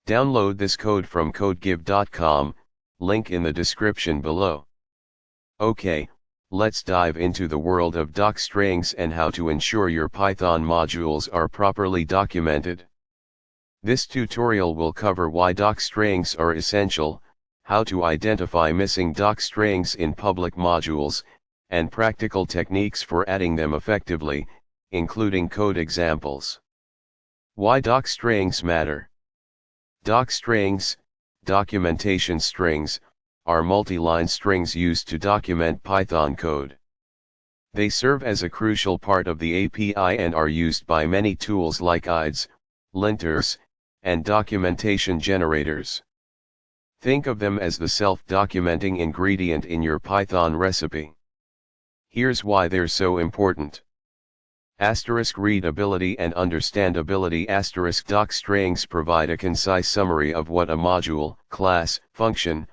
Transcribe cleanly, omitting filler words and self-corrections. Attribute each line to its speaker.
Speaker 1: Download this code from codegive.com, link in the description below. Okay, let's dive into the world of docstrings and how to ensure your Python modules are properly documented. This tutorial will cover why docstrings are essential, how to identify missing docstrings in public modules, and practical techniques for adding them effectively, including code examples. Why docstrings matter? Docstrings, documentation strings, are multi-line strings used to document Python code. They serve as a crucial part of the API and are used by many tools like IDEs, linters, and documentation generators. Think of them as the self-documenting ingredient in your Python recipe. Here's why they're so important. Readability and understandability. Docstrings provide a concise summary of what a module, class, function,